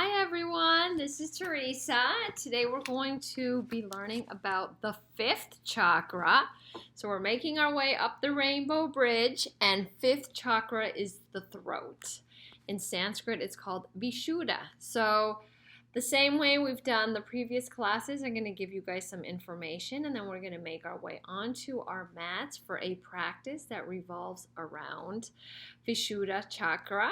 Hi everyone, this is Teresa. Today we're going to be learning about the fifth chakra. So we're making our way up the rainbow bridge, and fifth chakra is the throat. In Sanskrit it's called Vishuddha. So the same way we've done the previous classes, I'm going to give you guys some information and then we're going to make our way onto our mats for a practice that revolves around Vishuddha chakra.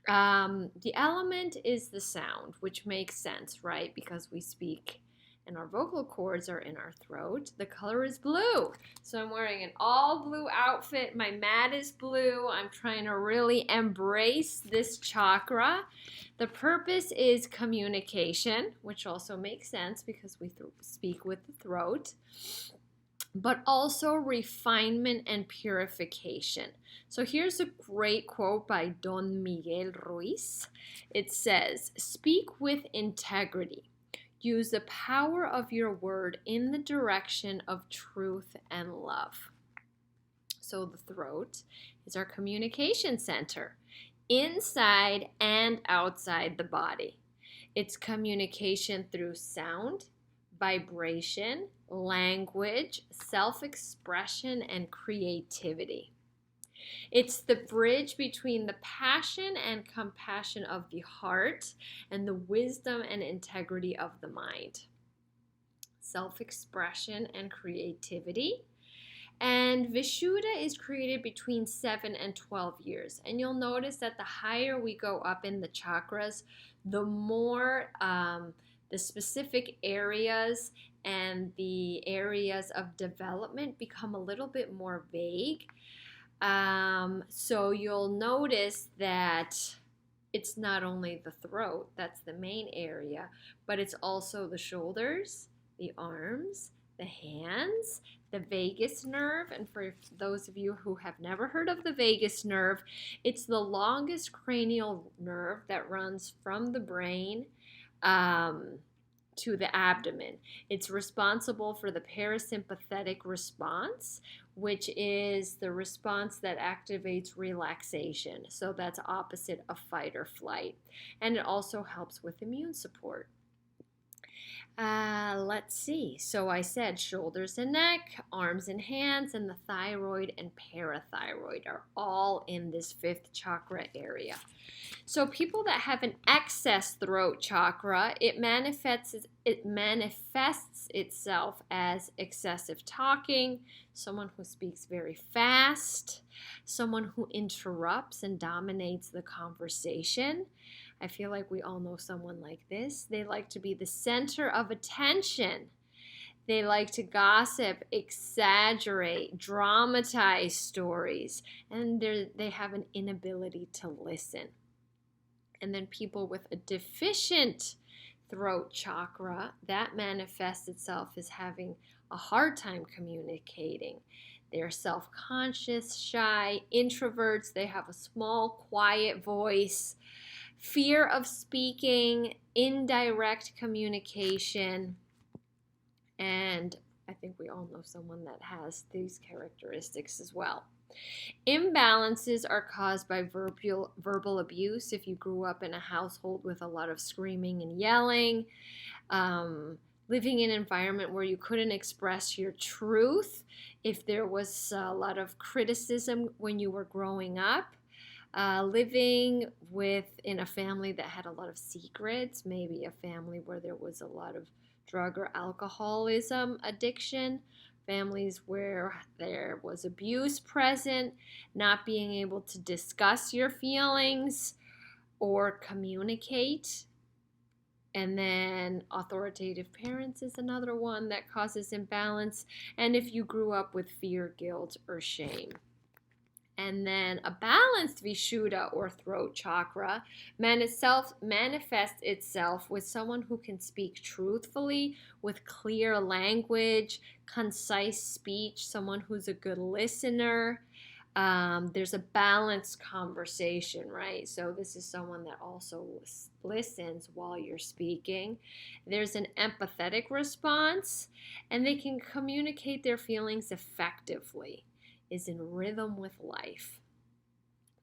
The element is the sound, which makes sense, right? Because we speak and our vocal cords are in our throat. The color is blue. So I'm wearing an all blue outfit. My mat is blue. I'm trying to really embrace this chakra. The purpose is communication, which also makes sense because we speak with the throat, but also refinement and purification. So here's a great quote by Don Miguel Ruiz. It says, "Speak with integrity. Use the power of your word in the direction of truth and love." So the throat is our communication center, inside and outside the body. It's communication through sound, vibration, language, self-expression, and creativity. It's the bridge between the passion and compassion of the heart and the wisdom and integrity of the mind. Self-expression and creativity. And Vishuddha is created between 7 and 12 years. And you'll notice that the higher we go up in the chakras, the more the specific areas and the areas of development become a little bit more vague. So you'll notice that it's not only the throat, that's the main area, but it's also the shoulders, the arms, the hands, the vagus nerve. And for those of you who have never heard of the vagus nerve, it's the longest cranial nerve that runs from the brain to the abdomen. It's responsible for the parasympathetic response, which is the response that activates relaxation. So that's opposite of fight or flight. And it also helps with immune support. Let's see. So I said shoulders and neck, arms and hands, and the thyroid and parathyroid are all in this fifth chakra area. So people that have an excess throat chakra, it manifests itself as excessive talking, someone who speaks very fast, someone who interrupts and dominates the conversation. I feel like we all know someone like this. They like to be the center of attention. They like to gossip, exaggerate, dramatize stories, and they have an inability to listen. And then people with a deficient throat chakra, that manifests itself as having a hard time communicating. They're self-conscious, shy, introverts. They have a small, quiet voice, fear of speaking, indirect communication, and I think we all know someone that has these characteristics as well. Imbalances are caused by verbal abuse. If you grew up in a household with a lot of screaming and yelling, living in an environment where you couldn't express your truth, if there was a lot of criticism when you were growing up, living in a family that had a lot of secrets, maybe a family where there was a lot of drug or alcoholism addiction, families where there was abuse present, not being able to discuss your feelings or communicate. And then authoritative parents is another one that causes imbalance. And if you grew up with fear, guilt, or shame. And then a balanced Vishuddha or throat chakra manifests itself with someone who can speak truthfully with clear language, concise speech, someone who's a good listener. There's a balanced conversation, right? So this is someone that also listens while you're speaking. There's an empathetic response, and they can communicate their feelings effectively. Is in rhythm with life.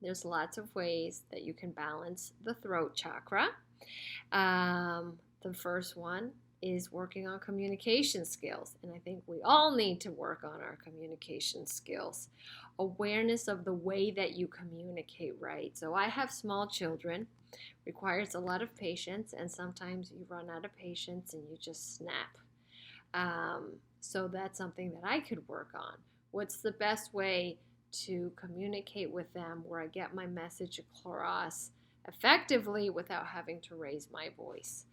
There's lots of ways that you can balance the throat chakra. The first one is working on communication skills. And I think we all need to work on our communication skills. Awareness of the way that you communicate, right? So I have small children, requires a lot of patience, and sometimes you run out of patience and you just snap. So that's something that I could work on. What's the best way to communicate with them where I get my message across effectively without having to raise my voice?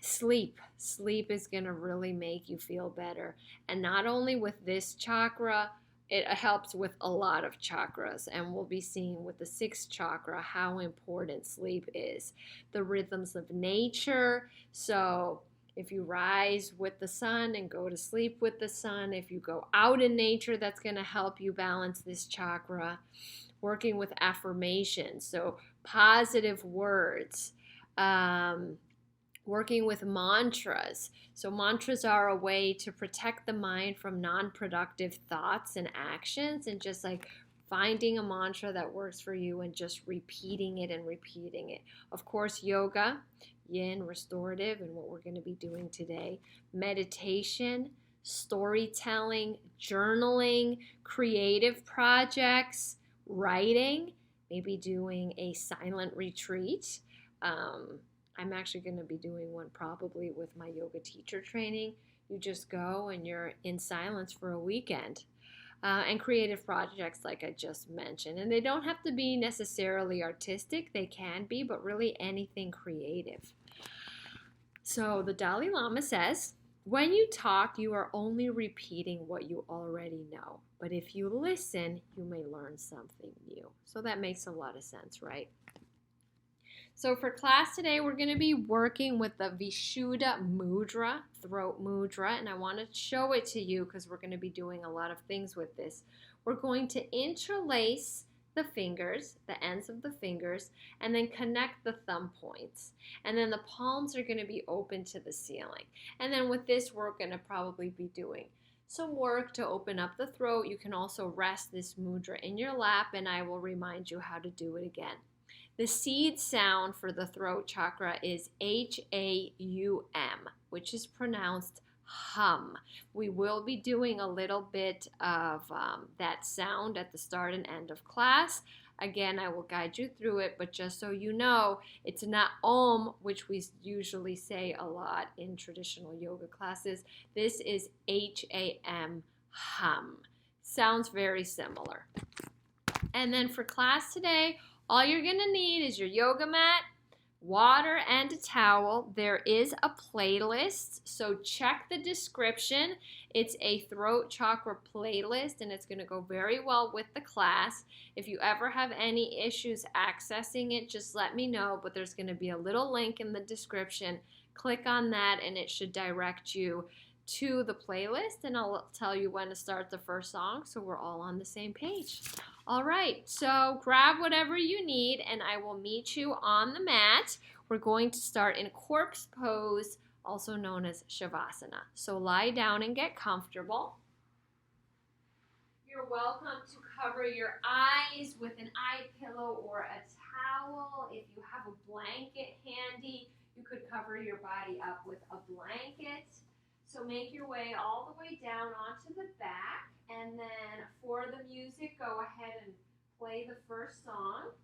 Sleep. Sleep is going to really make you feel better. And not only with this chakra, it helps with a lot of chakras. And we'll be seeing with the sixth chakra how important sleep is. The rhythms of nature. So if you rise with the sun and go to sleep with the sun, if you go out in nature, that's going to help you balance this chakra. Working with affirmations, so positive words. Working with mantras. So mantras are a way to protect the mind from non-productive thoughts and actions, and just like finding a mantra that works for you and just repeating it and repeating it. Of course, yoga, yin, restorative, and what we're going to be doing today. Meditation, storytelling, journaling, creative projects, writing, maybe doing a silent retreat. I'm actually going to be doing one probably with my yoga teacher training. You just go and you're in silence for a weekend. And creative projects like I just mentioned. And they don't have to be necessarily artistic. They can be, but really anything creative. So the Dalai Lama says, when you talk, you are only repeating what you already know. But if you listen, you may learn something new. So that makes a lot of sense, right? So for class today, we're going to be working with the Vishuddha mudra, throat mudra, and I want to show it to you because we're going to be doing a lot of things with this. We're going to interlace the fingers, the ends of the fingers, and then connect the thumb points. And then the palms are going to be open to the ceiling. And then with this, we're going to probably be doing some work to open up the throat. You can also rest this mudra in your lap, and I will remind you how to do it again. The seed sound for the throat chakra is H-A-U-M, which is pronounced hum. We will be doing a little bit of that sound at the start and end of class. Again, I will guide you through it, but just so you know, it's not om, which we usually say a lot in traditional yoga classes. This is H-A-M, hum. Sounds very similar. And then for class today, all you're going to need is your yoga mat, water, and a towel. There is a playlist, so check the description. It's a throat chakra playlist, and it's going to go very well with the class. If you ever have any issues accessing it, just let me know, but there's going to be a little link in the description. Click on that, and it should direct you to the playlist, and I'll tell you when to start the first song so we're all on the same page. All right, so grab whatever you need, and I will meet you on the mat. We're going to start in corpse pose, also known as Shavasana. So lie down and get comfortable. You're welcome to cover your eyes with an eye pillow or a towel. If you have a blanket handy, you could cover your body up with a blanket. So make your way all the way down onto the back, and then for the music, go ahead and play the first song.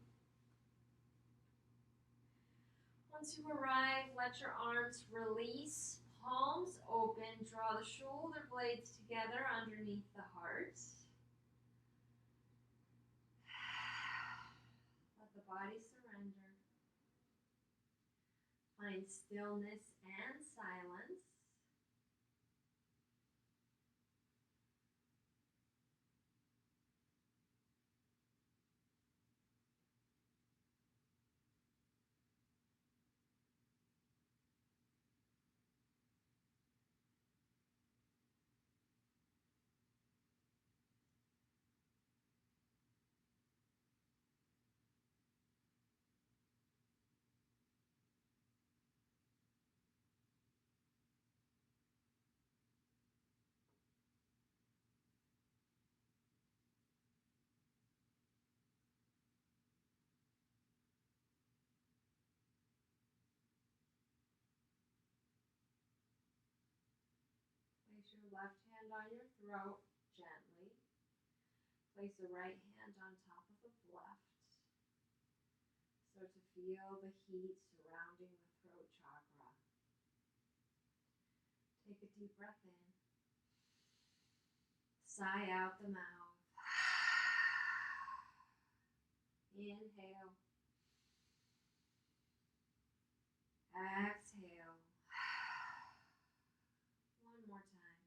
Once you arrive, let your arms release, palms open, draw the shoulder blades together underneath the heart. Let the body surrender. Find stillness and silence. left hand on your throat gently. Place the right hand on top of the left. Start to feel the heat surrounding the throat chakra. Take a deep breath in. Sigh out the mouth. Inhale. Exhale. One more time.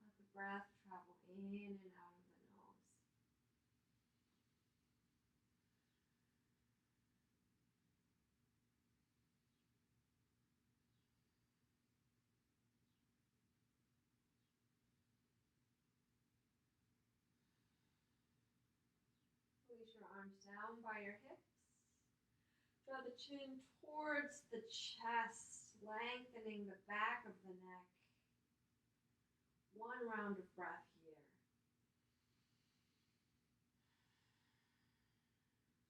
Let the breath travel in and out of the nose. Release your arms down by your hips. Draw the chin towards the chest, lengthening the back of the neck. One round of breath here.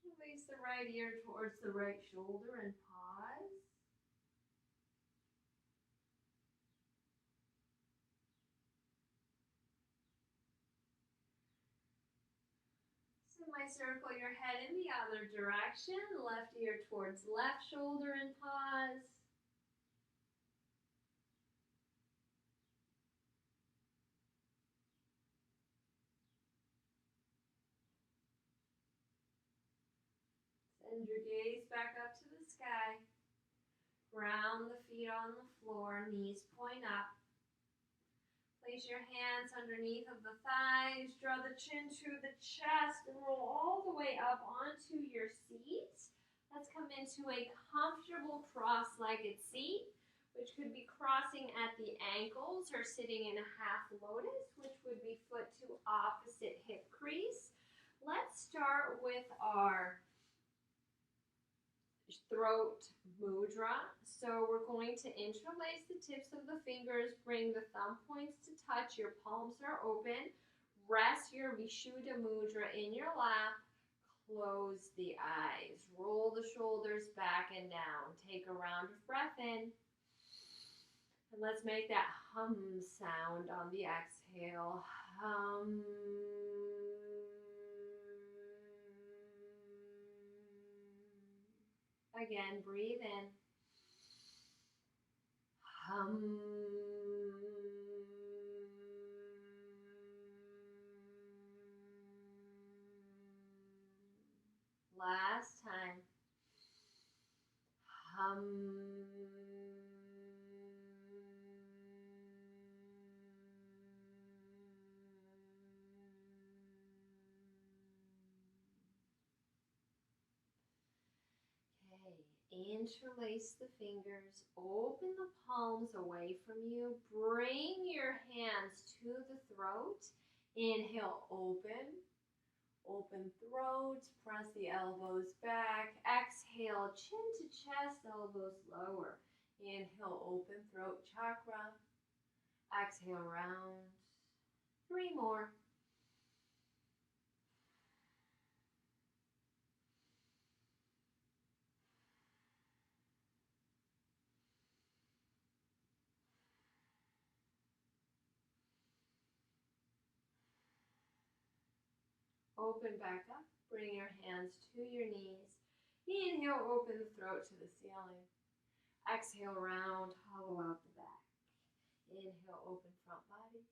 Release the right ear towards the right shoulder and pause. Semicircle your head in the other direction. Left ear towards left shoulder and pause. Send your gaze back up to the sky. Ground the feet on the floor, knees point up. Place your hands underneath of the thighs, draw the chin to the chest, and roll all the way up onto your seat. Let's come into a comfortable cross-legged seat, which could be crossing at the ankles or sitting in a half lotus, which would be foot to opposite hip crease. Let's start with our throat mudra. So we're going to interlace the tips of the fingers, bring the thumb points to touch, your palms are open, rest your Vishuddha mudra in your lap, close the eyes, roll the shoulders back and down, take a round of breath in, and let's make that hum sound on the exhale. Hum. Again, breathe in. Hum. Last time. Hum. Interlace the fingers, open the palms away from you, bring your hands to the throat, inhale, open, open throat, press the elbows back, exhale, chin to chest, elbows lower, inhale, open throat chakra, exhale, round, 3 more. Open back up, bring your hands to your knees. Inhale, open the throat to the ceiling. Exhale, round, hollow out the back. Inhale, open front body.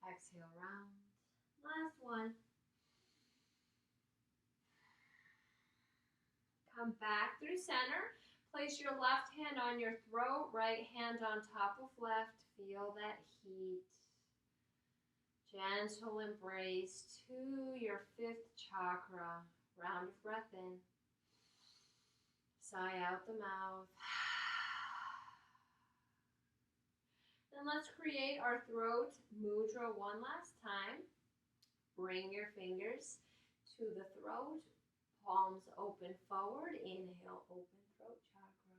Exhale, round. Last one. Come back through center. Place your left hand on your throat, right hand on top of left. Feel that heat. Gentle embrace to your 5th chakra. Round of breath in. Sigh out the mouth. Then let's create our throat mudra one last time. Bring your fingers to the throat. Palms open forward. Inhale, open throat chakra.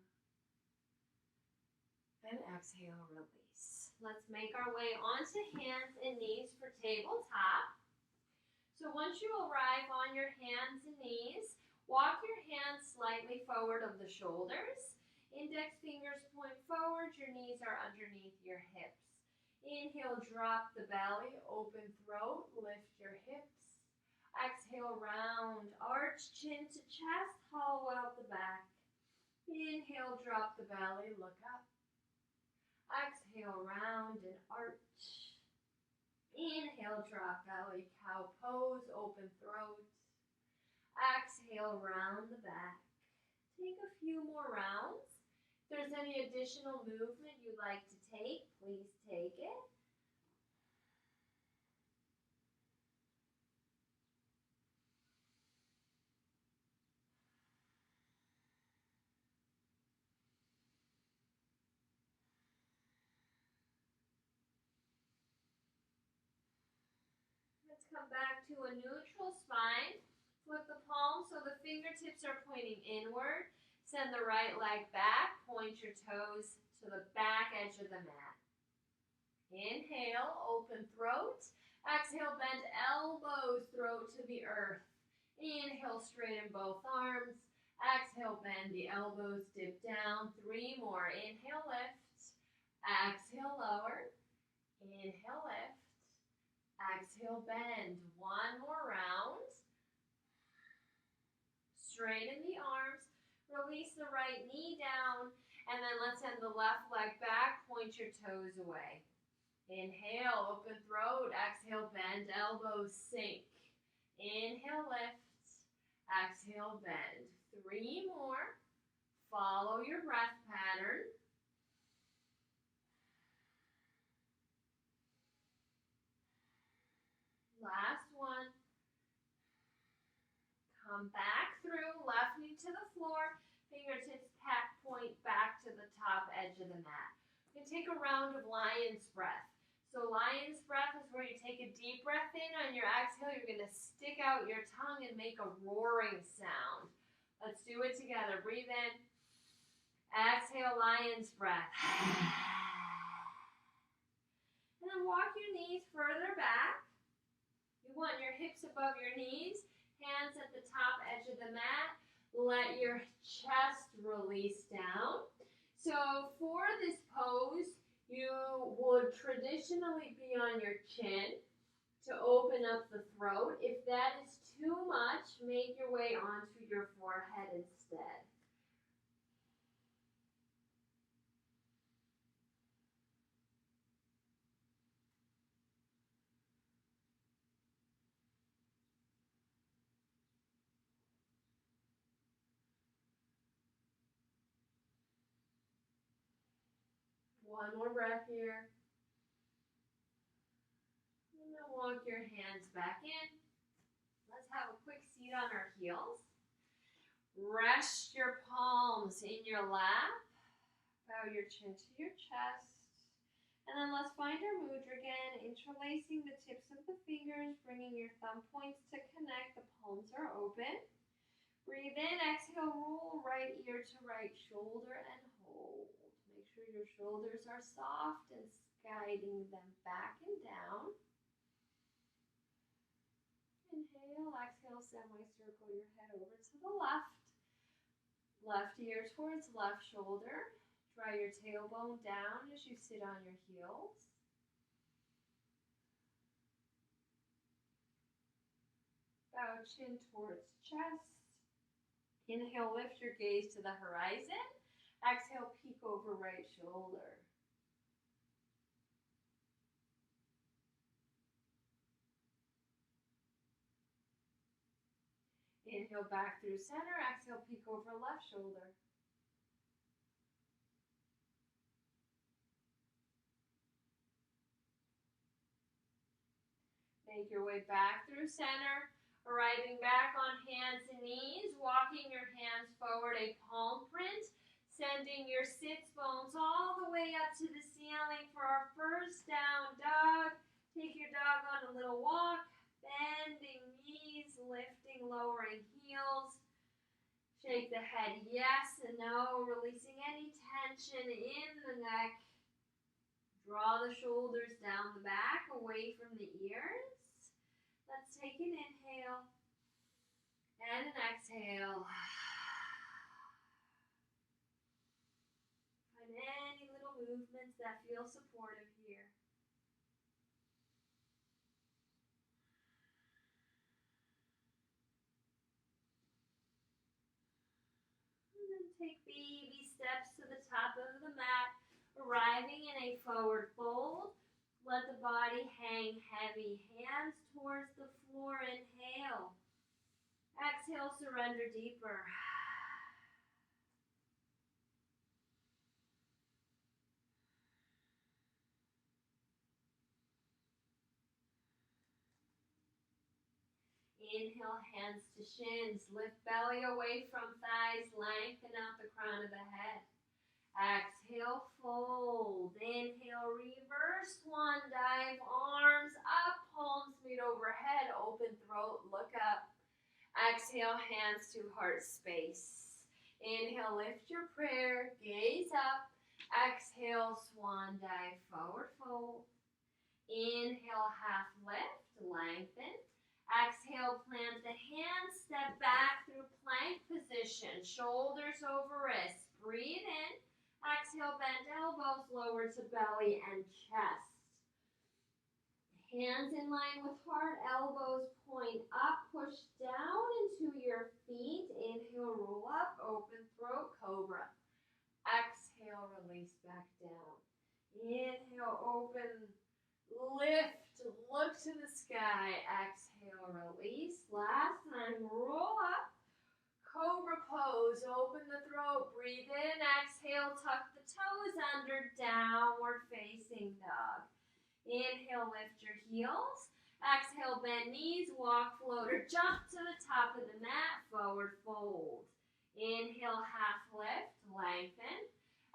And exhale, release. Let's make our way onto hands and knees for tabletop. So once you arrive on your hands and knees, Walk your hands slightly forward of the shoulders. Index fingers point forward. Your knees are underneath your hips. Inhale, drop the belly, open throat, lift your hips. Exhale, round, arch, chin to chest, hollow out the back. Inhale, drop the belly, look up. Exhale, round and arch. Inhale, drop belly, cow pose, open throat. Exhale, round the back. Take a few more rounds. If there's any additional movement you'd like to take, please take it. Let's come back to a neutral spine. Flip the palms so the fingertips are pointing inward. Send the right leg back. Point your toes to the back edge of the mat. Inhale, open throat. Exhale, bend elbows, throat to the earth. Inhale, straighten both arms. Exhale, bend the elbows, dip down. 3 more. Inhale, lift. Exhale, lower. Inhale, lift. Exhale, bend. 1 more round. Straighten the arms. Release the right knee down. And then let's send the left leg back. Point your toes away. Inhale, open throat. Exhale, bend elbows, sink. Inhale, lift. Exhale, bend. 3 more. Follow your breath pattern. Last one. Come back through, left knee to the floor, fingertips point back to the top edge of the mat. You can take a round of lion's breath. So lion's breath is where you take a deep breath in. On your exhale, you're going to stick out your tongue and make a roaring sound. Let's do it together. Breathe in. Exhale, lion's breath. And then walk your knees further back. You want your hips above your knees. Hands at the top edge of the mat. Let your chest release down. So for this pose, you would traditionally be on your chin to open up the throat. If that is too much, make your way onto your forehead instead. One more breath here. And then walk your hands back in. Let's have a quick seat on our heels. Rest your palms in your lap. Bow your chin to your chest. And then let's find our mudra again, interlacing the tips of the fingers, bringing your thumb points to connect. The palms are open. Breathe in, exhale, roll right ear to right shoulder and hold. Make sure your shoulders are soft and guiding them back and down. Inhale, exhale, semicircle your head over to the left. Left ear towards left shoulder. Draw your tailbone down as you sit on your heels. Bow chin towards chest. Inhale, lift your gaze to the horizon. Exhale, peek over right shoulder. Inhale back through center. Exhale, peek over left shoulder. Make your way back through center. Arriving back on hands and knees. Walking your hands forward, a palm print. Sending your sits bones all the way up to the ceiling for our first down dog. Take your dog on a little walk. Bending knees, lifting, lowering heels. Shake the head yes and no, releasing any tension in the neck. Draw the shoulders down the back, away from the ears. Let's take an inhale. And an exhale. Find any little movements that feel supportive here. And then take baby steps to the top of the mat, arriving in a forward fold. Let the body hang heavy. Hands towards the floor. Inhale. Exhale, surrender deeper. Inhale, hands to shins. Lift belly away from thighs. Lengthen out the crown of the head. Exhale, fold. Inhale, reverse swan dive. Arms up, palms meet overhead. Open throat, look up. Exhale, hands to heart space. Inhale, lift your prayer. Gaze up. Exhale, swan dive, forward fold. Inhale, half lift, lengthen. Exhale, plant the hands, step back through plank position, shoulders over wrists. Breathe in. Exhale, bend elbows, lower to belly and chest. Hands in line with heart, elbows point up, push down into your feet. Inhale, roll up, open throat, cobra. Exhale, release back down. Inhale, open, lift, look to the sky. Exhale, release. Last time, roll up. Cobra pose, open the throat, breathe in. Exhale, tuck the toes under, downward facing dog. Inhale, lift your heels. Exhale, bend knees, walk, float, or jump to the top of the mat, forward fold. Inhale, half lift, lengthen.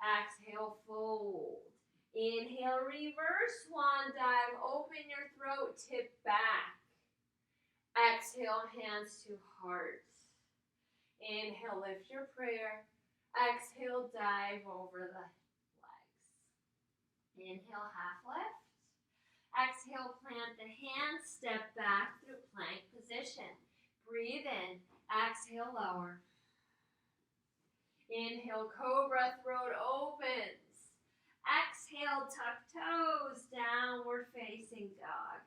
Exhale, fold. Inhale, reverse swan dive, open your throat, tip back. Exhale, hands to heart. Inhale, lift your prayer. Exhale, dive over the legs. Inhale, half lift. Exhale, plant the hands, step back through plank position. Breathe in. Exhale, lower. Inhale, cobra, throat opens. Exhale, tuck toes, downward facing dog.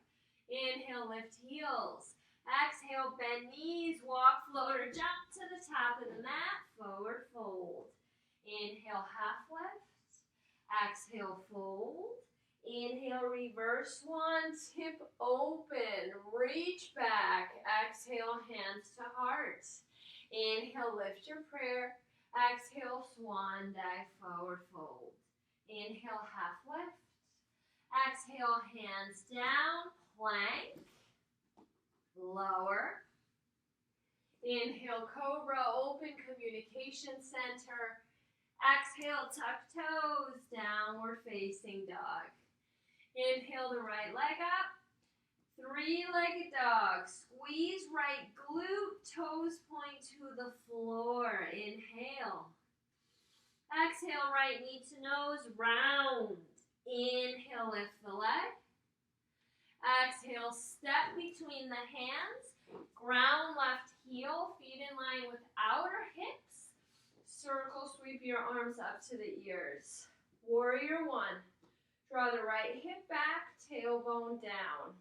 Inhale, lift heels. Exhale, bend knees, walk, float, or jump to the top of the mat, forward fold. Inhale, half lift. Exhale, fold. Inhale, reverse swan, tip open, reach back. Exhale, hands to heart. Inhale, lift your prayer. Exhale, swan dive, forward fold. Inhale, half lift. Exhale, hands down, plank. Lower. Inhale, cobra, open communication center. Exhale, tuck toes, downward facing dog. Inhale the right leg up. Three-legged dog. Squeeze right glute, toes point to the floor. Inhale. Exhale, right knee to nose, round. Inhale, lift the leg. Exhale, step between the hands. Ground left heel, feet in line with outer hips. Circle, sweep your arms up to the ears. Warrior one. Draw the right hip back, tailbone down.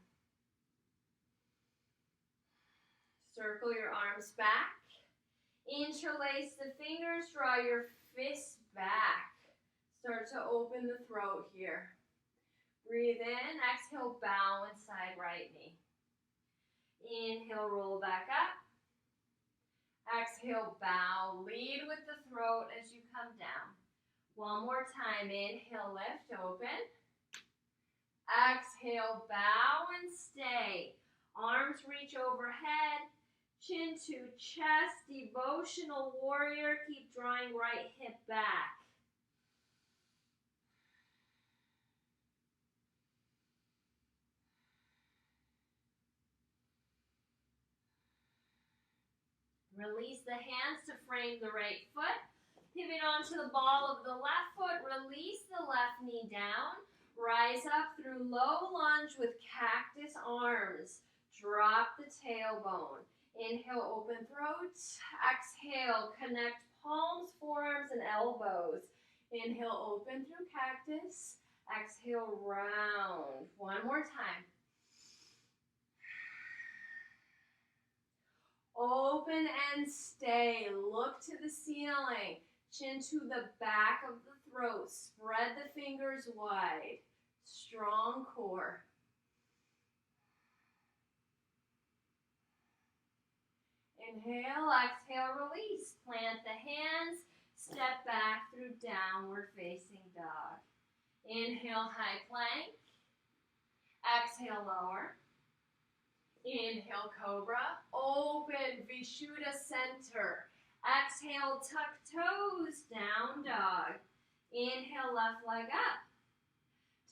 Circle your arms back. Interlace the fingers, draw your fists back. Start to open the throat here. Breathe in, exhale, bow inside right knee. Inhale, roll back up. Exhale, bow, lead with the throat as you come down. One more time, inhale, lift, open. Exhale, bow and stay. Arms reach overhead, chin to chest, devotional warrior. Keep drawing right hip back. Release the hands to frame the right foot. Pivot onto the ball of the left foot. Release the left knee down. Rise up through low lunge with cactus arms. Drop the tailbone. Inhale, open throat. Exhale, connect palms, forearms, and elbows. Inhale, open through cactus. Exhale, round. One more time. Open and stay. Look to the ceiling. Chin to the back of the throat. Spread the fingers wide. Strong core. Inhale, exhale, release. Plant the hands. Step back through downward facing dog. Inhale, high plank. Exhale, lower. Inhale, cobra. Open, Vishuddha center. Exhale, tuck toes, down dog. Inhale, left leg up.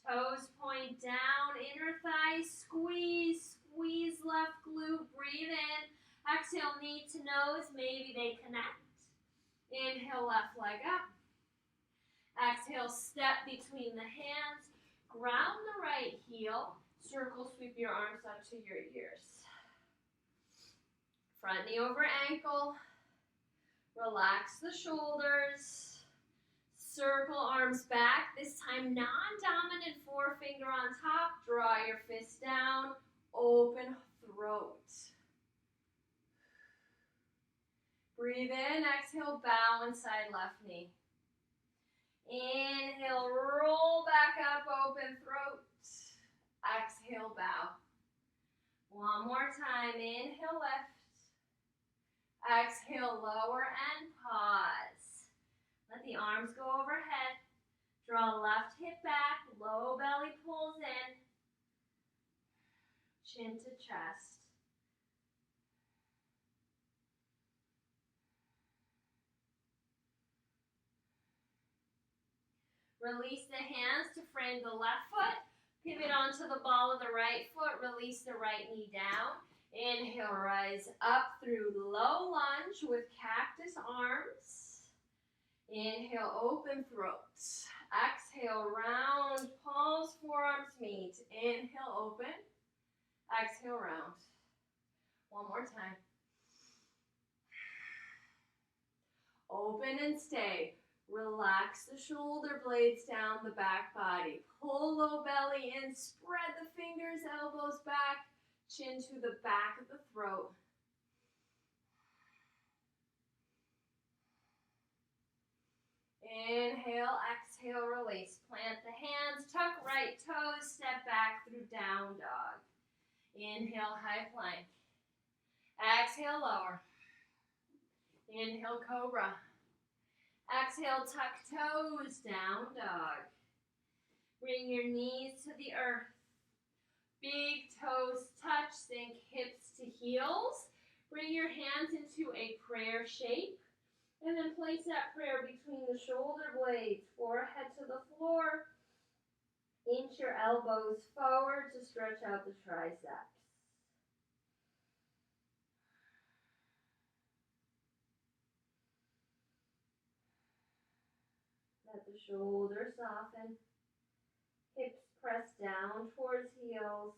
Toes point down, inner thigh, squeeze, squeeze left glute, breathe in. Exhale, knee to nose, maybe they connect. Inhale, left leg up. Exhale, step between the hands. Ground the right heel. Circle, sweep your arms up to your ears. Front knee over ankle. Relax the shoulders. Circle arms back. This time, non-dominant forefinger on top. Draw your fist down. Open throat. Breathe in. Exhale, bow inside left knee. Inhale, roll back up, open throat. Exhale, bow. One more time. Inhale, lift. Exhale, lower and pause. Let the arms go overhead. Draw left hip back. Low belly pulls in. Chin to chest. Release the hands to frame the left foot. Pivot onto the ball of the right foot. Release the right knee down. Inhale, rise up through low lunge with cactus arms. Inhale, open throat. Exhale, round, palms, forearms meet. Inhale, open. Exhale, round. One more time. Open and stay. Relax the shoulder blades down the back body. Pull low belly in. Spread the fingers, elbows back. Chin to the back of the throat. Inhale, exhale, release. Plant the hands, tuck right toes, step back through down dog. Inhale, high plank. Exhale, lower. Inhale, cobra. Exhale, tuck toes, down dog. Bring your knees to the earth. Big toes touch, sink hips to heels. Bring your hands into a prayer shape. And then place that prayer between the shoulder blades, forehead to the floor. Inch your elbows forward to stretch out the triceps. Let the shoulders soften. Hips press down towards heels.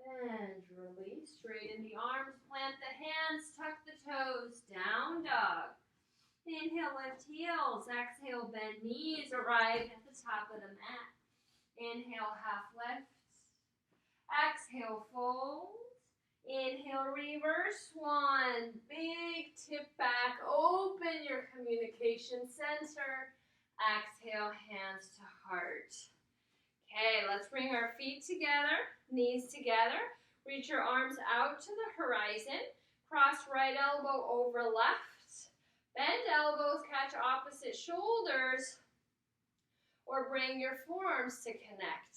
And release. Straighten the arms, plant the hands, tuck the toes, down dog. Inhale, lift heels. Exhale, bend knees. Arrive at the top of the mat. Inhale, half lift. Exhale, fold. Inhale, reverse one. Big tip back. Open your communication center. Exhale, hands to heart. Okay, let's bring our feet together, knees together. Reach your arms out to the horizon. Cross right elbow over left. Bend elbows, catch opposite shoulders. Or bring your forearms to connect.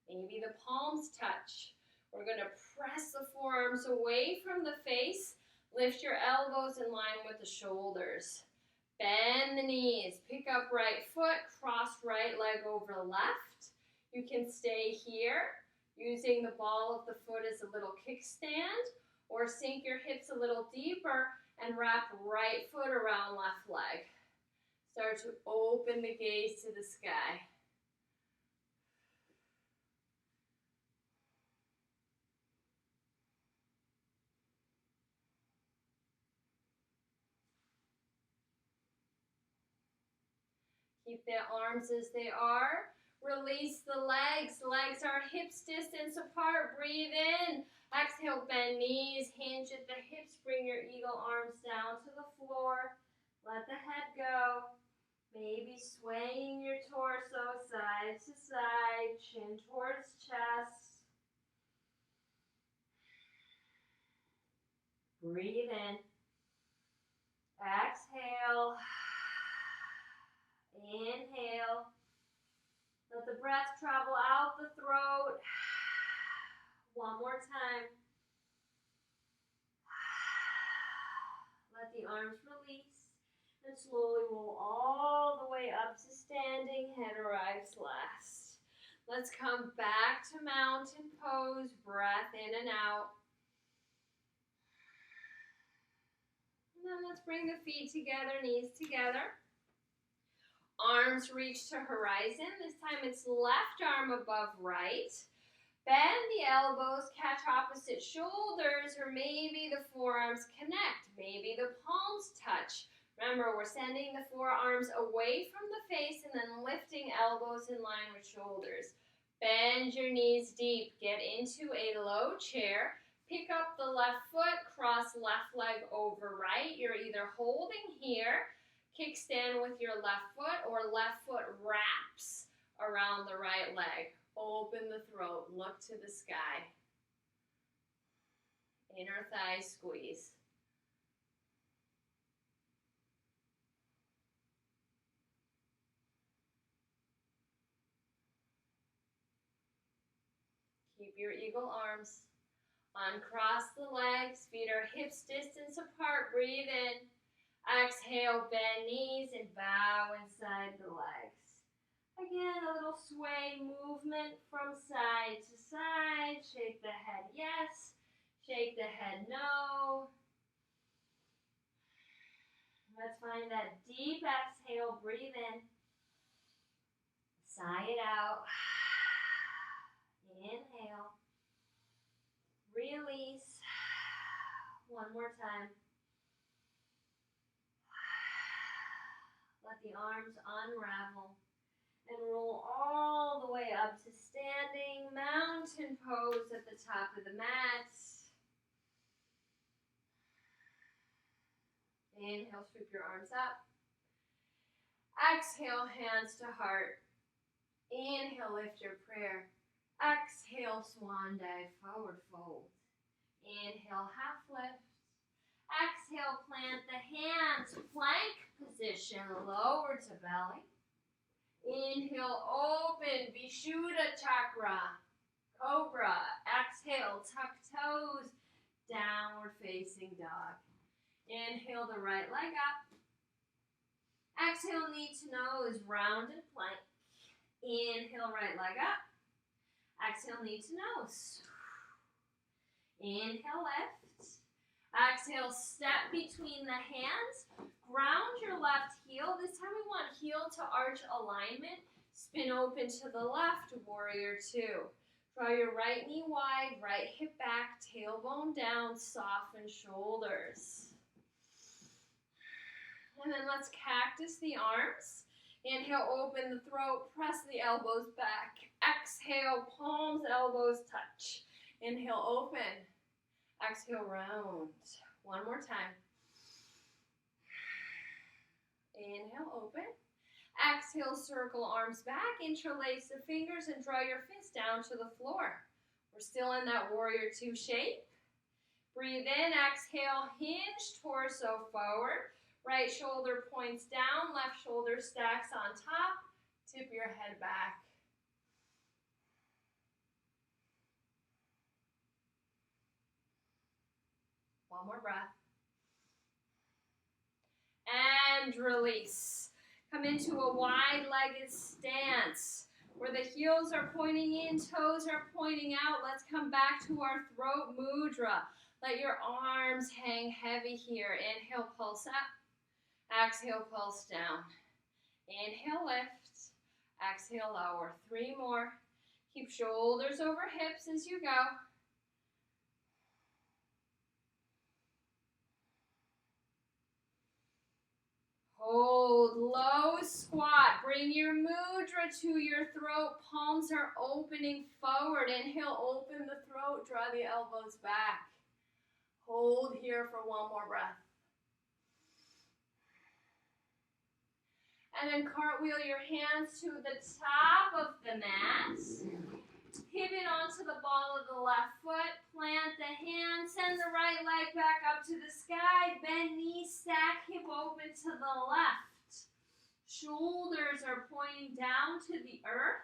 Maybe the palms touch. We're going to press the forearms away from the face. Lift your elbows in line with the shoulders. Bend the knees. Pick up right foot. Cross right leg over left. You can stay here using the ball of the foot as a little kickstand, or sink your hips a little deeper and And wrap right foot around left leg. Start to open the gaze to the sky. Keep the arms as they are. Release the legs. Legs are hips distance apart. Breathe in. Exhale, bend knees. Hinge at the hips. Bring your eagle arms down to the floor. Let the head go. Maybe swaying your torso side to side. Chin towards chest. Breathe in. Exhale. Inhale. Let the breath travel out the throat. One more time. Let the arms release and slowly roll all the way up to standing. Head arrives last. Let's come back to mountain pose. Breath in and out. And then let's bring the feet together, knees together. Arms reach to horizon. This time it's left arm above right. Bend the elbows, catch opposite shoulders, or maybe the forearms connect. Maybe the palms touch. Remember, we're sending the forearms away from the face and then lifting elbows in line with shoulders. Bend your knees deep. Get into a low chair. Pick up the left foot, cross left leg over right. You're either holding here, kickstand with your left foot, or left foot wraps around the right leg. Open the throat, look to the sky. Inner thigh squeeze. Keep your eagle arms. Uncross the legs, feet are hips distance apart. Breathe in. Exhale, bend knees and bow inside the legs. Again, a little sway movement from side to side. Shake the head yes, shake the head no. Let's find that deep exhale, breathe in. Sigh it out. Inhale. Release. One more time. Let the arms unravel and roll all the way up to standing mountain pose at the top of the mat. Inhale, sweep your arms up. Exhale, hands to heart. Inhale, lift your prayer. Exhale, swan dive, forward fold. Inhale, half lift. Exhale, plant the hands, plank position, lower to belly. Inhale, open, Vishuddha Chakra, Cobra. Exhale, tuck toes, downward facing dog. Inhale the right leg up. Exhale, knee to nose, rounded plank. Inhale, right leg up. Exhale, knee to nose. Inhale, lift. Exhale, step between the hands. Ground your left heel. This time we want heel to arch alignment. Spin open to the left, warrior two. Draw your right knee wide, right hip back, tailbone down, soften shoulders. And then let's cactus the arms. Inhale, open the throat, press the elbows back. Exhale, palms, elbows touch. Inhale, open. Exhale, round. One more time. Inhale, open. Exhale, circle arms back. Interlace the fingers and draw your fists down to the floor. We're still in that warrior two shape. Breathe in. Exhale, hinge, torso forward. Right shoulder points down. Left shoulder stacks on top. Tip your head back. One more breath. And release. Come into a wide-legged stance where the heels are pointing in, toes are pointing out. Let's come back to our throat mudra. Let your arms hang heavy here. Inhale, pulse up. Exhale, pulse down. Inhale, lift. Exhale, lower. 3 more. Keep shoulders over hips as you go. Hold, low squat. Bring your mudra to your throat. Palms are opening forward. Inhale, open the throat. Draw the elbows back. Hold here for 1 more breath. And then cartwheel your hands to the top of the mat. Pivot onto the ball of the left foot. Plant the hand. Send the right leg back up to the sky. Bend knees, stack hip open to the left. Shoulders are pointing down to the earth.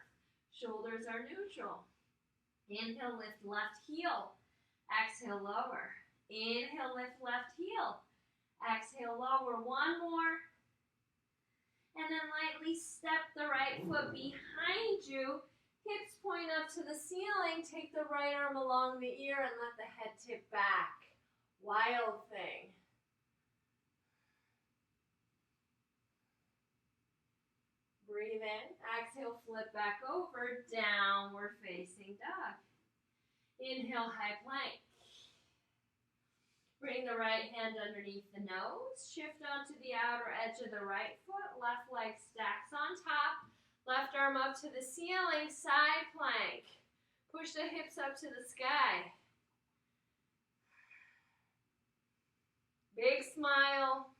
Shoulders are neutral. Inhale, lift left heel. Exhale, lower. Inhale, lift left heel. Exhale, lower. 1 more. And then lightly step the right foot behind you. Hips point up to the ceiling. Take the right arm along the ear and let the head tip back. Wild thing. Breathe in. Exhale, flip back over. Downward facing dog. Inhale, high plank. Bring the right hand underneath the nose. Shift onto the outer edge of the right foot. Left leg stacks on top. Left arm up to the ceiling. Side plank. Push the hips up to the sky. Big smile.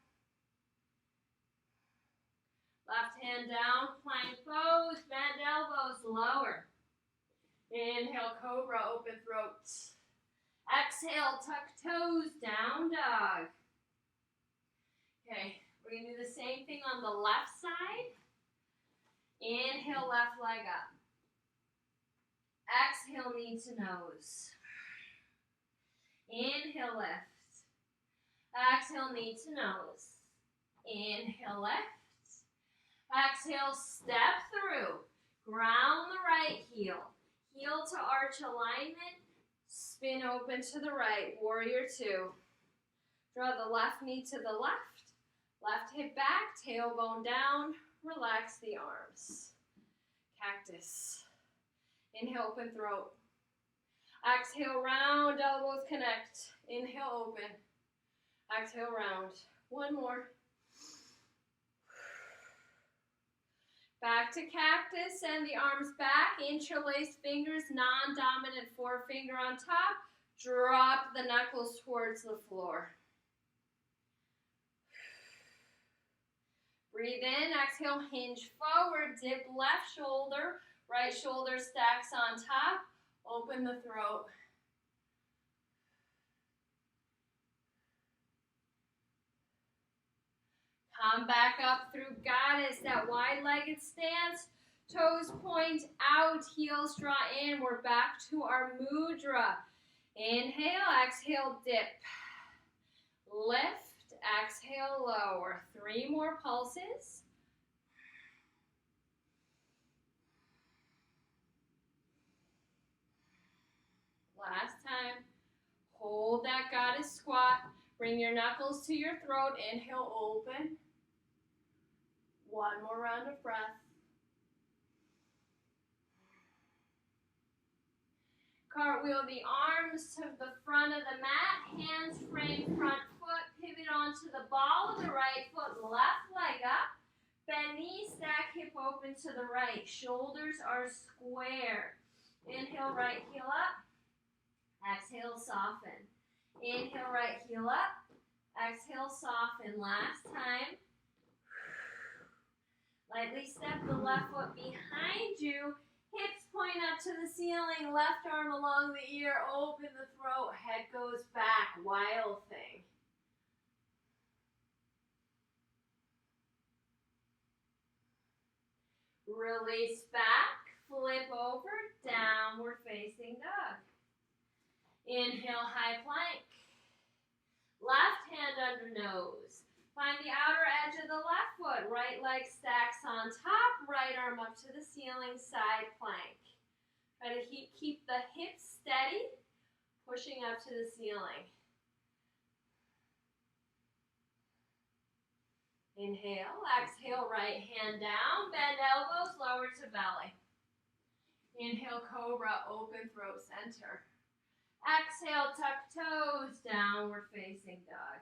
Left hand down. Plank pose. Bend elbows. Lower. Inhale, cobra. Open throat. Exhale, tuck toes, down dog. Okay, we're going to do the same thing on the left side. Inhale, left leg up. Exhale, knee to nose. Inhale, lift. Exhale, knee to nose. Inhale, lift. Exhale, step through. Ground the right heel. Heel to arch alignment. Spin open to the right, warrior 2. Draw the left knee to the left. Left hip back, tailbone down. Relax the arms. Cactus. Inhale, open throat. Exhale, round, elbows connect. Inhale, open. Exhale, round. 1 more. Back to cactus, send the arms back, interlace fingers, non-dominant forefinger on top. Drop the knuckles towards the floor. Breathe in, exhale, hinge forward, dip left shoulder, right shoulder stacks on top. Open the throat. Come back up through goddess, that wide-legged stance. Toes point out, heels draw in. We're back to our mudra. Inhale, exhale, dip. Lift, exhale, lower. 3 more pulses. Last time. Hold that goddess squat. Bring your knuckles to your throat. Inhale, open. 1 more round of breath. Cartwheel the arms to the front of the mat. Hands frame front foot. Pivot onto the ball of the right foot. Left leg up. Bend knee, stack hip open to the right. Shoulders are square. Inhale, right heel up. Exhale, soften. Inhale, right heel up. Exhale, soften. Last time. Lightly step the left foot behind you. Hips point up to the ceiling. Left arm along the ear. Open the throat. Head goes back. Wild thing. Release back. Flip over. Downward facing dog. Inhale, high plank. Left hand under nose. Find the outer edge of the left foot. Right leg stacks on top. Right arm up to the ceiling. Side plank. Try to keep the hips steady. Pushing up to the ceiling. Inhale, exhale, right hand down, bend elbows, lower to belly. Inhale, cobra, open throat center. Exhale, tuck toes, downward facing dog.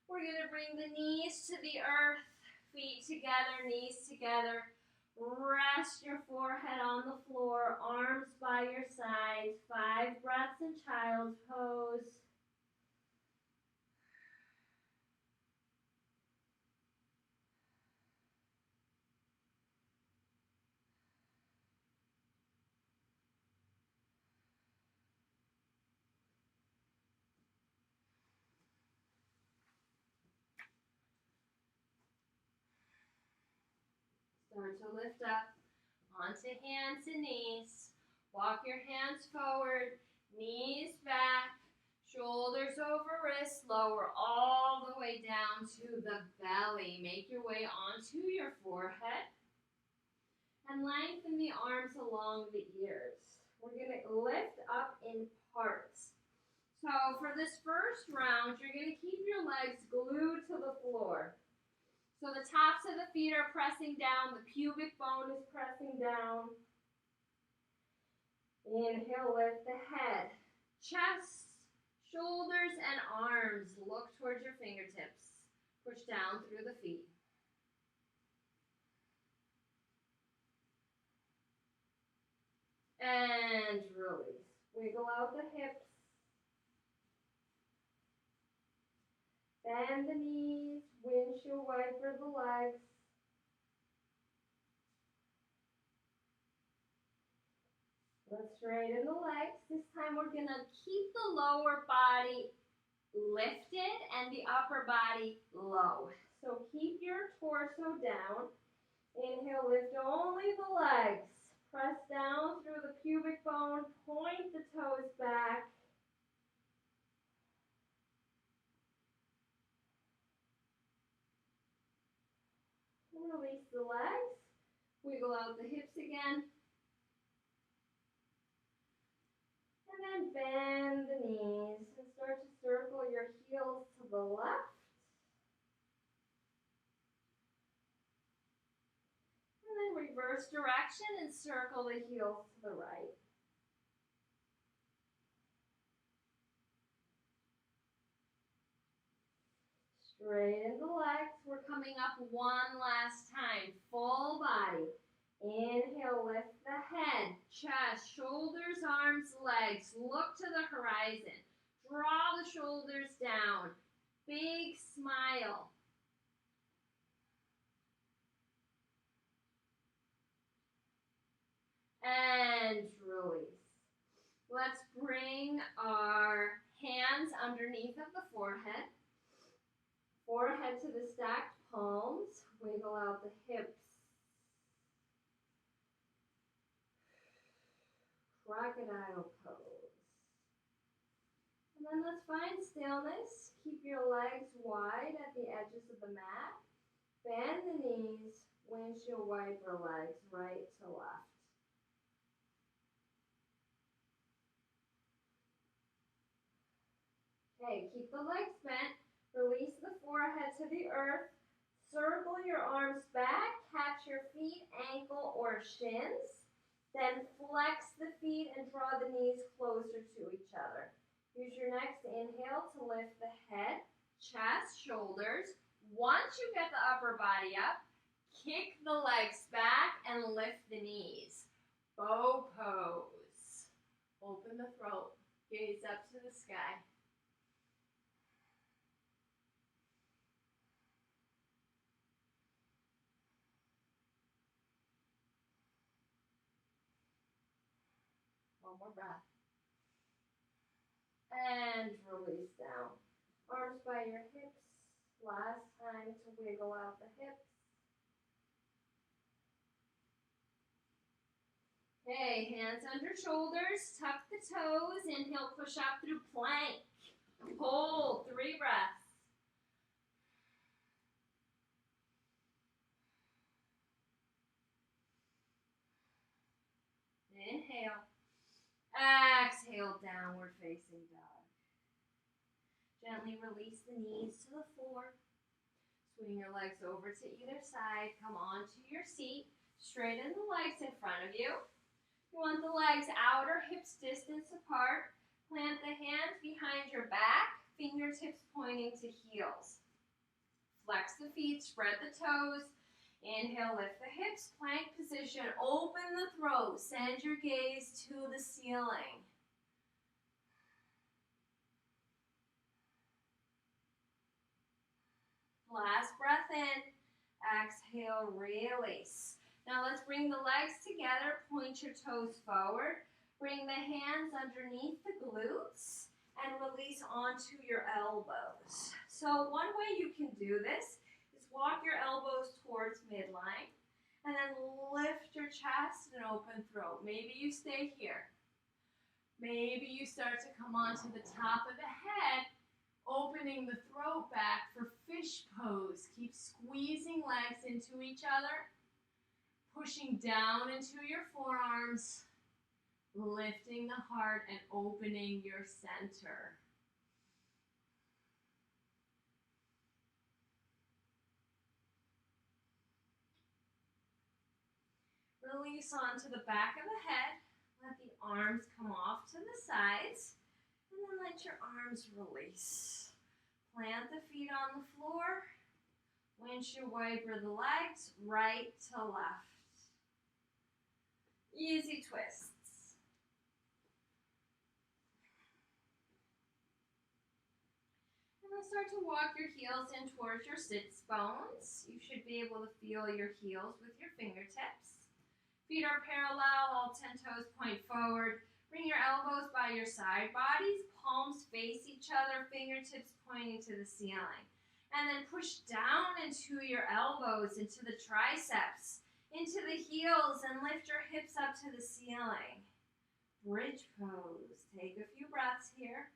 We're going to bring the knees to the earth, feet together, knees together. Rest your forehead on the floor, arms by your sides. 5 breaths in child's pose. Start to lift up onto hands and knees. Walk your hands forward, knees back, shoulders over wrists, lower all the way down to the belly. Make your way onto your forehead and lengthen the arms along the ears. We're going to lift up in parts. So for this first round, you're going to keep your legs glued to the floor. So the tops of the feet are pressing down, the pubic bone is pressing down. Inhale, lift the head, chest, shoulders, and arms. Look towards your fingertips. Push down through the feet. And release. Wiggle out the hips. Bend the knees, windshield wiper the legs. Let's straighten the legs. This time we're going to keep the lower body lifted and the upper body low. So keep your torso down. Inhale, lift only the legs. Press down through the pubic bone, point the toes back. Release the legs. Wiggle out the hips again. And then bend the knees and start to circle your heels to the left. And then reverse direction and circle the heels to the right. Straighten the legs. We're coming up one last time. Full body. Inhale, lift the head, chest, shoulders, arms, legs. Look to the horizon. Draw the shoulders down. Big smile. And release. Let's bring our hands underneath of the forehead. Forehead to the stacked palms. Wiggle out the hips. Crocodile pose. And then let's find stillness. Keep your legs wide at the edges of the mat. Bend the knees. Windshield wiper legs right to left. Okay, keep the legs bent. Release the forehead to the earth. Circle your arms back. Catch your feet, ankle, or shins. Then flex the feet and draw the knees closer to each other. Use your next inhale to lift the head, chest, shoulders. Once you get the upper body up, kick the legs back and lift the knees. Bow pose. Open the throat. Gaze up to the sky. One more breath. And release down. Arms by your hips. Last time to wiggle out the hips. Okay, hands under shoulders. Tuck the toes. Inhale, push up through plank. Hold, 3 breaths. Inhale. Exhale, downward facing dog. Gently release the knees to the floor. Swing your legs over to either side. Come onto your seat. Straighten the legs in front of you. You want the legs outer hips distance apart. Plant the hands behind your back, fingertips pointing to heels. Flex the feet, spread the toes. Inhale, lift the hips, plank position. Open the throat. Send your gaze to the ceiling. Last breath in. Exhale, release. Now let's bring the legs together. Point your toes forward. Bring the hands underneath the glutes and release onto your elbows. So one way you can do this is walk your elbows towards midline and then lift your chest and open throat. Maybe you stay here. Maybe you start to come onto the top of the head, opening the throat back for fish pose. Keep squeezing legs into each other, pushing down into your forearms, lifting the heart and opening your center. Release onto the back of the head. Let the arms come off to the sides. And then let your arms release. Plant the feet on the floor. Windshield wiper the legs right to left. Easy twists. And then start to walk your heels in towards your sits bones. You should be able to feel your heels with your fingertips. Feet are parallel, all 10 toes point forward. Bring your elbows by your side bodies, palms face each other, fingertips pointing to the ceiling. And then push down into your elbows, into the triceps, into the heels, and lift your hips up to the ceiling. Bridge pose. Take a few breaths here.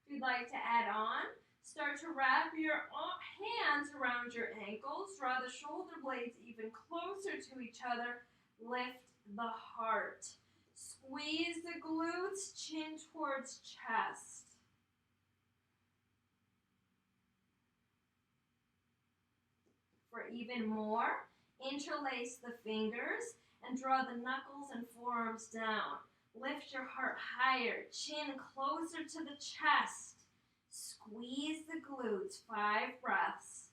If you'd like to add on, start to wrap your hands around your ankles. Draw the shoulder blades even closer to each other. Lift the heart. Squeeze the glutes, chin towards chest. For even more, interlace the fingers and draw the knuckles and forearms down. Lift your heart higher, chin closer to the chest. Squeeze the glutes, 5 breaths.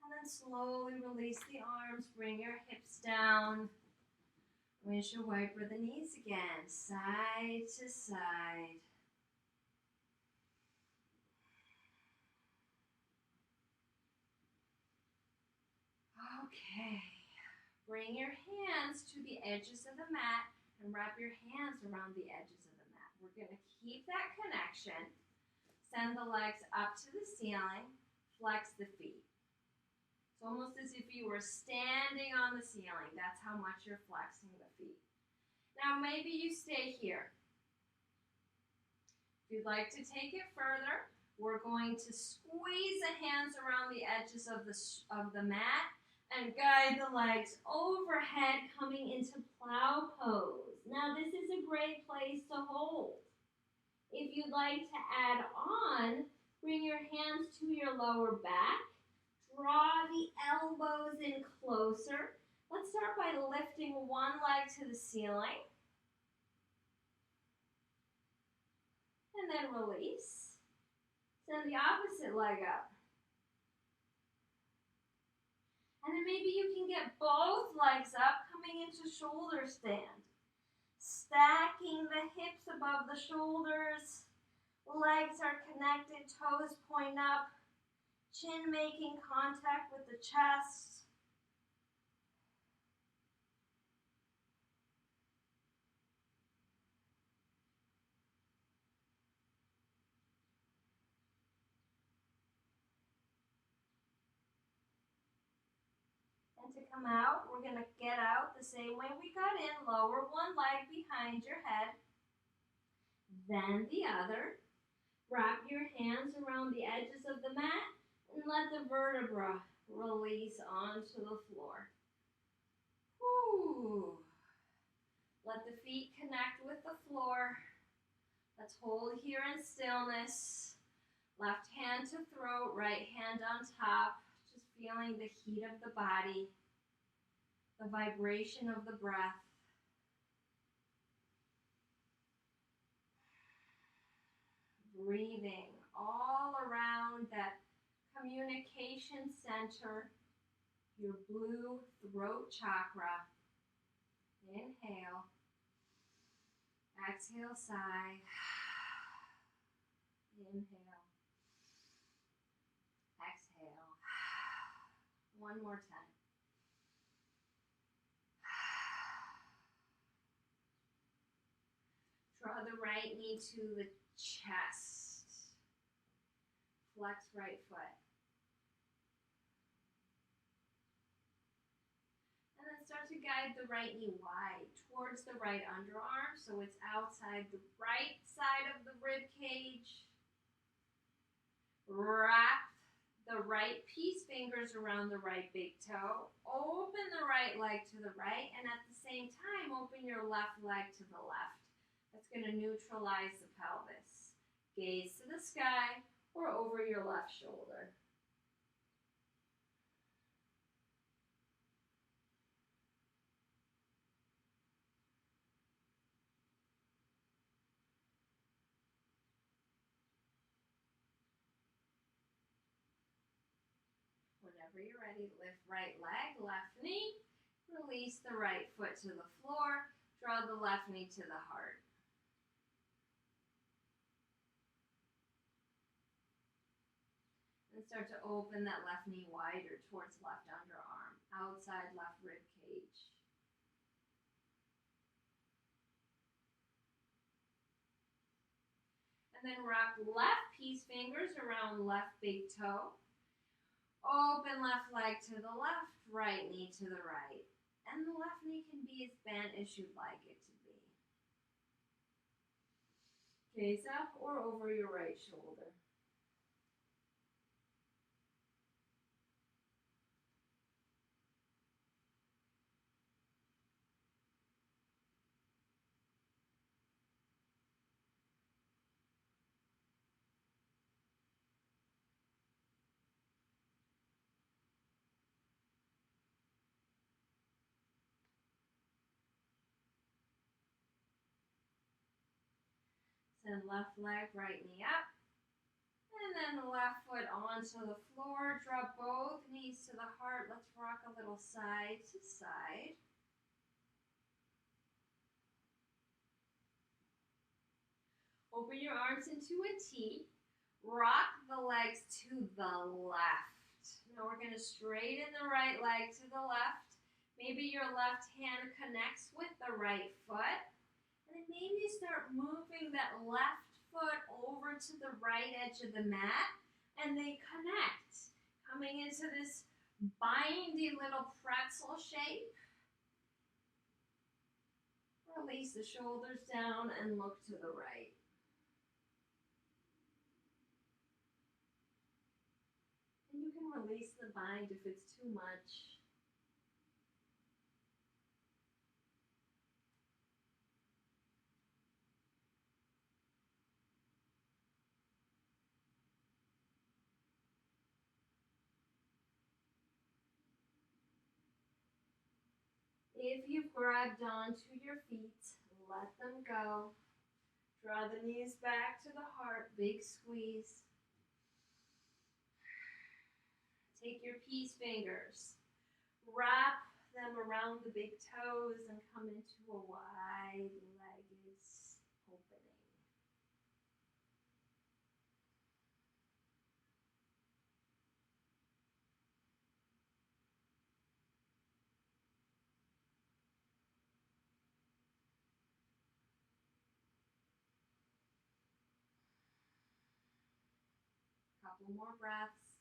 And then slowly release the arms, bring your hips down. Windshield wiper the knees again, side to side. Okay, bring your hands to the edges of the mat and wrap your hands around the edges of the mat. We're going to keep that connection. Send the legs up to the ceiling, flex the feet. It's almost as if you were standing on the ceiling. That's how much you're flexing the feet. Now maybe you stay here. If you'd like to take it further, we're going to squeeze the hands around the edges of the mat and guide the legs overhead, coming into plow pose. Now this is a great place to hold. If you'd like to add on, bring your hands to your lower back. Draw the elbows in closer. Let's start by lifting one leg to the ceiling. And then release. Send the opposite leg up. And then maybe you can get both legs up, coming into shoulder stand. Stacking the hips above the shoulders. Legs are connected, toes point up. Chin making contact with the chest. And to come out, we're going to get out the same way we got in. Lower one leg behind your head, then the other. Wrap your hands around the edges of the mat And let the vertebra release onto the floor. Whew. Let the feet connect with the floor. Let's hold here in stillness. Left hand to throat, right hand on top. Just feeling the heat of the body, the vibration of the breath. Breathing all around that communication center, your blue throat chakra. Inhale. Exhale, sigh. Inhale. Exhale. One more time. Draw the right knee to the chest. Flex right foot. And then start to guide the right knee wide towards the right underarm so it's outside the right side of the rib cage. Wrap the right peace fingers around the right big toe. Open the right leg to the right, and at the same time, open your left leg to the left. That's going to neutralize the pelvis. Gaze to the sky or over your left shoulder. Whenever you're ready, lift right leg, left knee. Release the right foot to the floor. Draw the left knee to the heart. And start to open that left knee wider towards left underarm, outside left rib cage. And then wrap left peace fingers around left big toe. Open left leg to the left, right knee to the right. And the left knee can be as bent as you'd like it to be. Gaze up or over your right shoulder. Send left leg, right knee up. And then left foot onto the floor. Drop both knees to the heart. Let's rock a little side to side. Open your arms into a T. Rock the legs to the left. Now we're going to straighten the right leg to the left. Maybe your left hand connects with the right foot. And then maybe start moving that left foot over to the right edge of the mat, and they connect, coming into this bindy little pretzel shape. Release the shoulders down and look to the right. And you can release the bind if it's too much. If you've grabbed onto your feet, let them go. Draw the knees back to the heart, big squeeze. Take your peace fingers, wrap them around the big toes and come into a wide-legged opening. Couple more breaths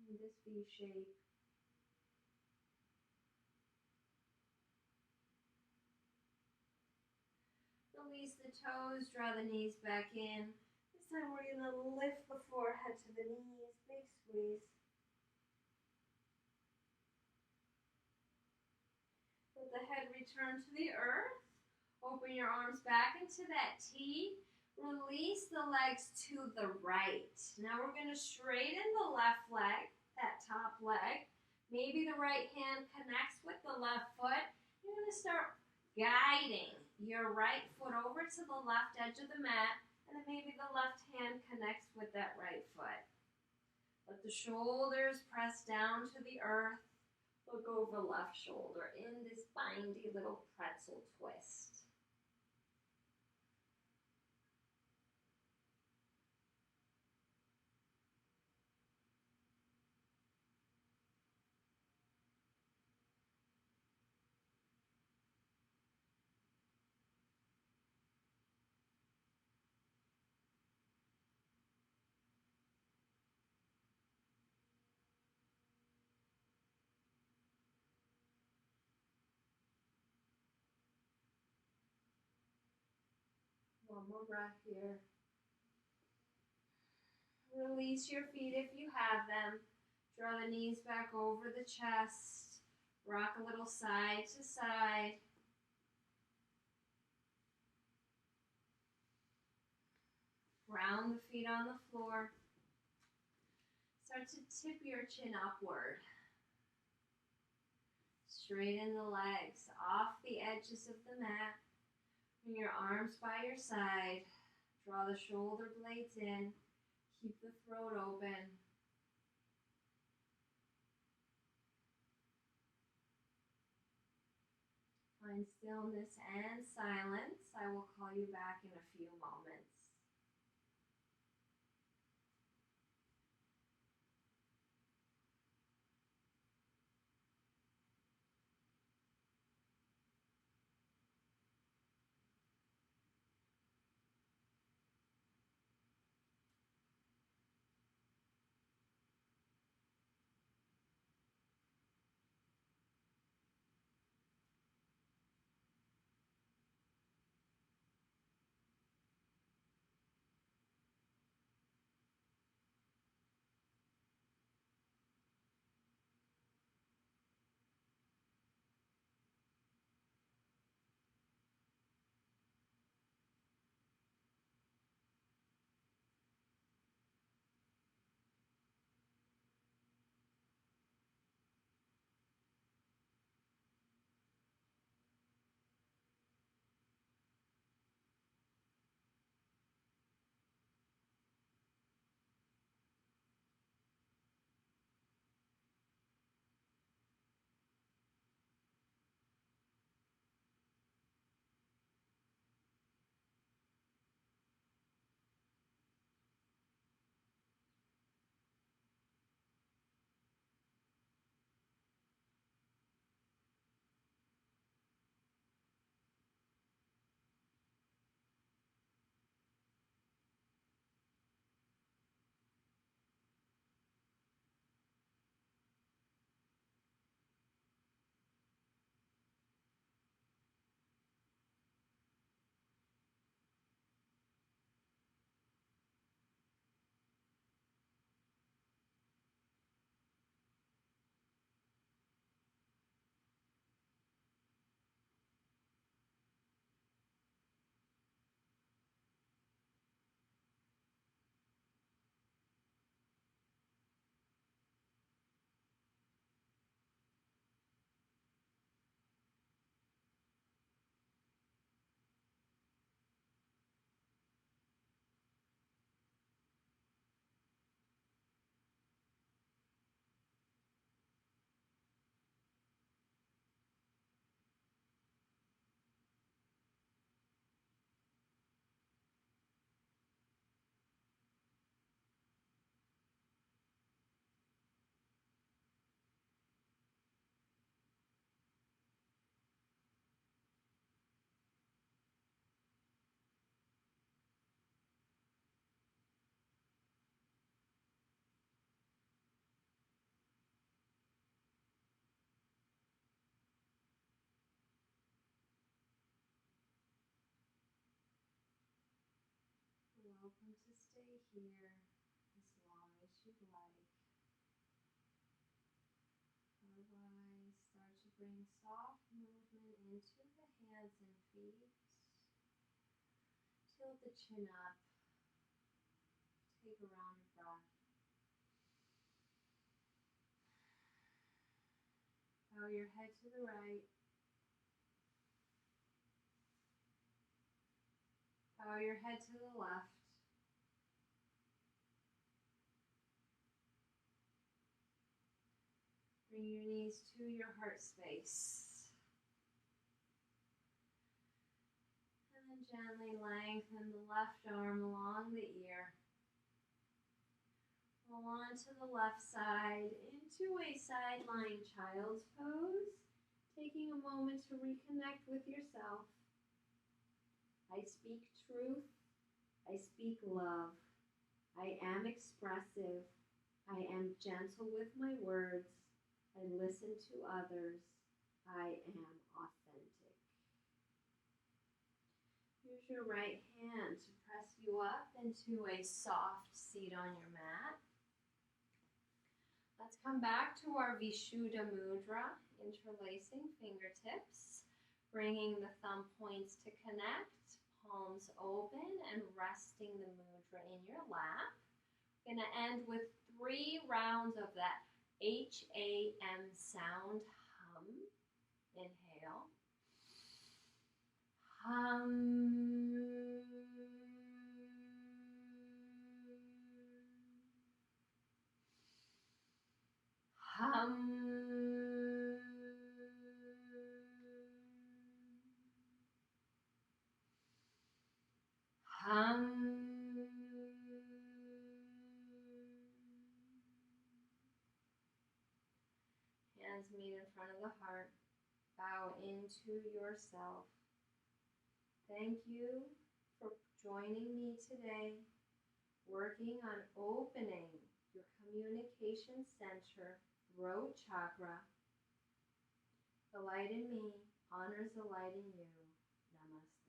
in this V shape. Release the toes, draw the knees back in. This time we're going to lift the forehead to the knees, big squeeze. Let the head return to the earth. Open your arms back into that T. Release the legs to the right. Now we're going to straighten the left leg, that top leg. Maybe the right hand connects with the left foot. You're going to start guiding your right foot over to the left edge of the mat. And then maybe the left hand connects with that right foot. Let the shoulders press down to the earth. Look over left shoulder in this bindy little pretzel twist. One more breath here. Release your feet if you have them. Draw the knees back over the chest. Rock a little side to side. Ground the feet on the floor. Start to tip your chin upward. Straighten the legs off the edges of the mat. Bring your arms by your side. Draw the shoulder blades in. Keep the throat open. Find stillness and silence. I will call you back in a few moments. welcome to stay here as long as you'd like. Otherwise, start to bring soft movement into the hands and feet. Tilt the chin up. Take a round of breath. Bow your head to the right. Bow your head to the left. Bring your knees to your heart space. And then gently lengthen the left arm along the ear. Roll on to the left side into a sideline child's pose. Taking a moment to reconnect with yourself. I speak truth. I speak love. I am expressive. I am gentle with my words. I listen to others. I am authentic. Use your right hand to press you up into a soft seat on your mat. Let's come back to our Vishuddha mudra, interlacing fingertips, bringing the thumb points to connect, palms open, and resting the mudra in your lap. We're going to end with 3 rounds of that H-A-M sound hum. Inhale. Hum. Hum. Hum. Hands meet in front of the heart. Bow into yourself. Thank you for joining me today, working on opening your communication center, throat chakra. The light in me honors the light in you. Namaste.